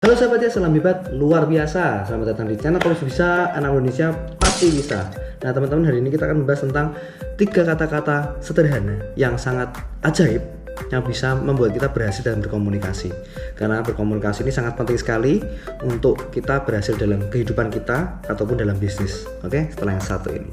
Halo sahabat ya, salam hebat luar biasa. Selamat datang di channel Kalau Bisa, anak Indonesia pasti bisa. Nah teman-teman, hari ini kita akan membahas tentang 3 kata-kata sederhana yang sangat ajaib yang bisa membuat kita berhasil dalam berkomunikasi. Karena berkomunikasi ini sangat penting sekali untuk kita berhasil dalam kehidupan kita ataupun dalam bisnis. Oke, setelah yang satu ini.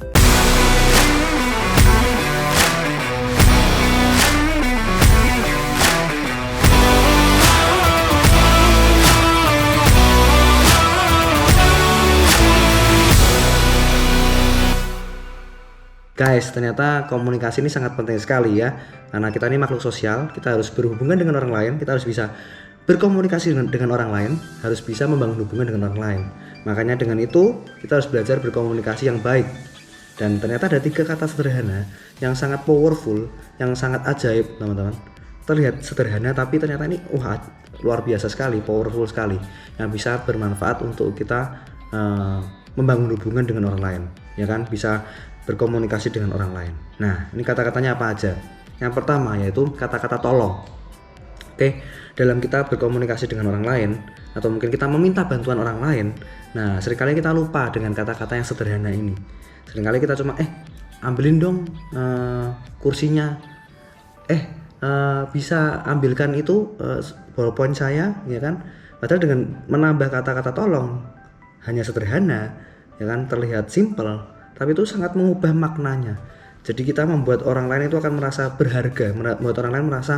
Guys, ternyata komunikasi ini sangat penting sekali ya. Karena kita ini makhluk sosial, kita harus berhubungan dengan orang lain, kita harus bisa berkomunikasi dengan orang lain, harus bisa membangun hubungan dengan orang lain. Makanya dengan itu, kita harus belajar berkomunikasi yang baik. Dan ternyata ada 3 kata sederhana yang sangat powerful, yang sangat ajaib teman-teman. Terlihat sederhana tapi ternyata ini luar biasa sekali, powerful sekali, yang bisa bermanfaat untuk kita membangun hubungan dengan orang lain, ya kan, bisa berkomunikasi dengan orang lain. Nah, ini kata-katanya apa aja? Yang pertama yaitu kata-kata tolong. Oke, dalam kita berkomunikasi dengan orang lain atau mungkin kita meminta bantuan orang lain, nah seringkali kita lupa dengan kata-kata yang sederhana ini. Seringkali kita cuma ambilin dong kursinya, bisa ambilkan itu ballpoint saya, ya kan? Padahal dengan menambah kata-kata tolong, hanya sederhana, ya kan, terlihat simple, tapi itu sangat mengubah maknanya. Jadi kita membuat orang lain itu akan merasa berharga, membuat orang lain merasa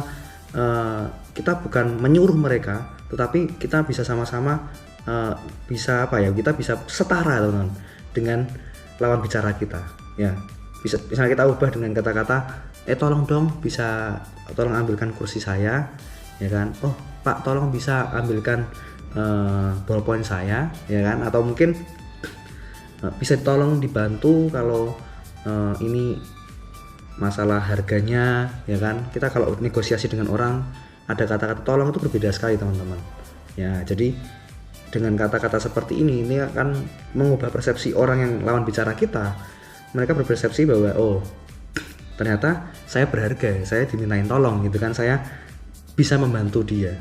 kita bukan menyuruh mereka, tetapi kita bisa sama-sama kita bisa setara teman-teman dengan lawan bicara kita. Ya, bisa misalnya kita ubah dengan kata-kata, tolong dong bisa tolong ambilkan kursi saya, ya kan? Oh Pak, tolong bisa ambilkan ballpoint saya, ya kan? Atau mungkin bisa tolong dibantu kalau ini masalah harganya, ya kan. Kita kalau negosiasi dengan orang, ada kata-kata tolong itu berbeda sekali teman-teman ya. Jadi dengan kata-kata seperti ini akan mengubah persepsi orang yang lawan bicara kita. Mereka berpersepsi bahwa ternyata saya berharga, saya dimintain tolong gitu kan, saya bisa membantu dia.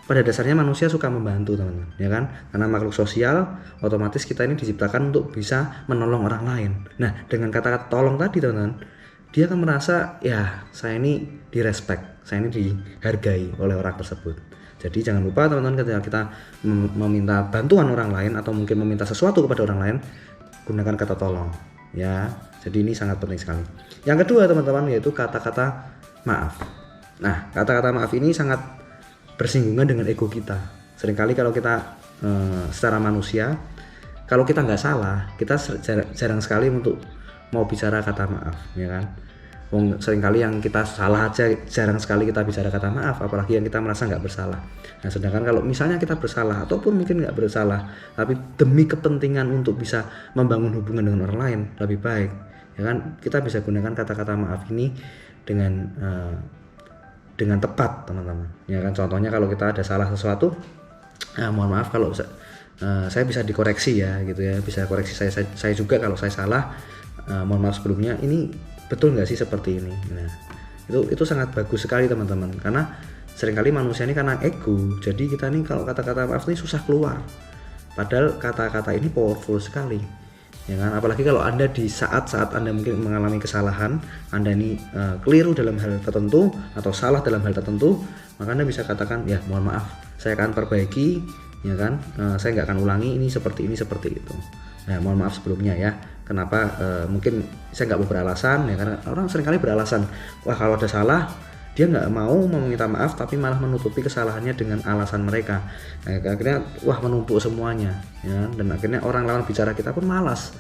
Pada dasarnya manusia suka membantu teman-teman, ya kan? Karena makhluk sosial, otomatis kita ini diciptakan untuk bisa menolong orang lain. Nah, dengan kata-kata tolong tadi teman-teman, dia akan merasa ya saya ini direspek, saya ini dihargai oleh orang tersebut. Jadi jangan lupa teman-teman, ketika kita meminta bantuan orang lain atau mungkin meminta sesuatu kepada orang lain, gunakan kata tolong ya. Jadi ini sangat penting sekali. Yang kedua teman-teman yaitu kata-kata maaf. Nah, kata-kata maaf ini sangat bersinggungan dengan ego kita. Seringkali kalau kita secara manusia, kalau kita nggak salah, kita jarang sekali untuk mau bicara kata maaf, ya kan? Seringkali yang kita salah aja jarang sekali kita bicara kata maaf, apalagi yang kita merasa nggak bersalah. Nah, sedangkan kalau misalnya kita bersalah ataupun mungkin nggak bersalah, tapi demi kepentingan untuk bisa membangun hubungan dengan orang lain lebih baik, ya kan? Kita bisa gunakan kata-kata maaf ini dengan tepat teman-teman, ya kan. Contohnya kalau kita ada salah sesuatu, mohon maaf kalau saya bisa dikoreksi ya gitu ya, bisa koreksi saya juga kalau saya salah, mohon maaf sebelumnya, ini betul nggak sih seperti ini. Nah itu sangat bagus sekali teman-teman, karena seringkali manusia ini karena ego, jadi kita nih kalau kata-kata maaf ini susah keluar, padahal kata-kata ini powerful sekali, ya kan. Apalagi kalau Anda di saat-saat Anda mungkin mengalami kesalahan, Anda ini keliru dalam hal tertentu atau salah dalam hal tertentu, maka Anda bisa katakan ya mohon maaf, saya akan perbaiki, ya kan, saya nggak akan ulangi ini seperti itu. Nah, mohon maaf sebelumnya ya, kenapa mungkin saya nggak mau beralasan, ya karena orang seringkali beralasan, wah kalau ada salah dia nggak mau meminta maaf tapi malah menutupi kesalahannya dengan alasan mereka. Nah, akhirnya menumpuk semuanya, ya, dan akhirnya orang lawan bicara kita pun malas.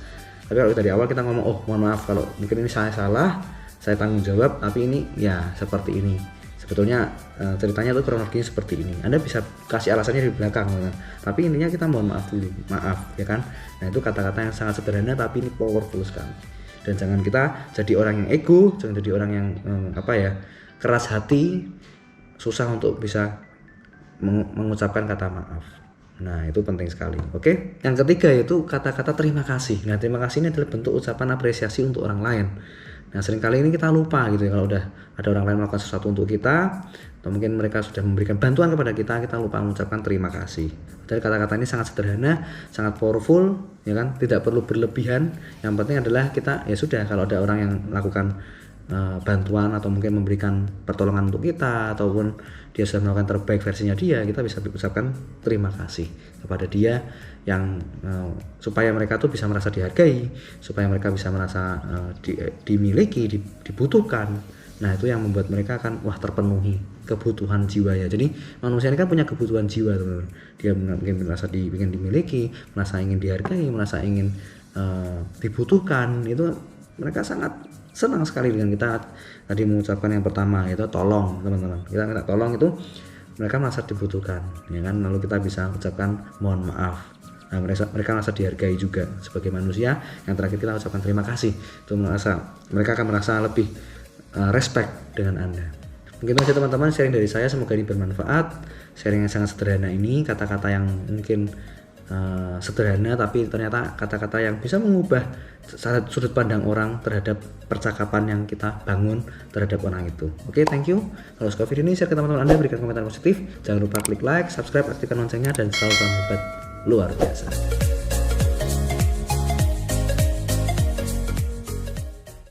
Tapi kalau dari awal kita ngomong, mohon maaf kalau mungkin ini saya salah, saya tanggung jawab, tapi ini ya seperti ini, sebetulnya ceritanya tuh kurang lebih seperti ini. Anda bisa kasih alasannya di belakang, kan? Tapi intinya kita mohon maaf dulu, maaf, ya kan. Nah itu kata-kata yang sangat sederhana tapi ini powerful sekali. Dan jangan kita jadi orang yang ego, jangan jadi orang yang keras hati, susah untuk bisa mengucapkan kata maaf. Nah itu penting sekali. Oke. Yang ketiga yaitu kata-kata terima kasih. Nah terima kasih ini adalah bentuk ucapan apresiasi untuk orang lain. Nah seringkali ini kita lupa gitu ya, kalau udah ada orang lain melakukan sesuatu untuk kita, atau mungkin mereka sudah memberikan bantuan kepada kita lupa mengucapkan terima kasih. Jadi kata-kata ini sangat sederhana, sangat powerful, ya kan, tidak perlu berlebihan. Yang penting adalah kita, ya sudah, kalau ada orang yang melakukan bantuan atau mungkin memberikan pertolongan untuk kita, ataupun dia sudah melakukan terbaik versinya dia, kita bisa mengucapkan terima kasih kepada dia, yang supaya mereka tuh bisa merasa dihargai, supaya mereka bisa merasa dimiliki, dibutuhkan. Nah itu yang membuat mereka akan terpenuhi kebutuhan jiwa ya. Jadi manusia ini kan punya kebutuhan jiwa teman-teman. Dia mungkin merasa ingin dimiliki, merasa ingin dihargai, merasa ingin dibutuhkan. Itu mereka sangat senang sekali dengan kita tadi mengucapkan yang pertama, yaitu tolong teman-teman. Kita minta tolong itu mereka merasa dibutuhkan, ya kan. Lalu kita bisa ucapkan mohon maaf. Nah, mereka merasa dihargai juga sebagai manusia. Yang terakhir kita ucapkan terima kasih. Itu mereka akan merasa lebih respect dengan Anda. Mungkin aja teman-teman sharing dari saya, semoga ini bermanfaat. Sharing yang sangat sederhana ini, kata-kata yang mungkin sederhana tapi ternyata kata-kata yang bisa mengubah sudut pandang orang terhadap percakapan yang kita bangun terhadap orang itu. Oke, thank you. Kalau suka video ini share ke teman-teman Anda, berikan komentar positif, jangan lupa klik like, subscribe, aktifkan loncengnya, dan selalu salam hebat luar biasa.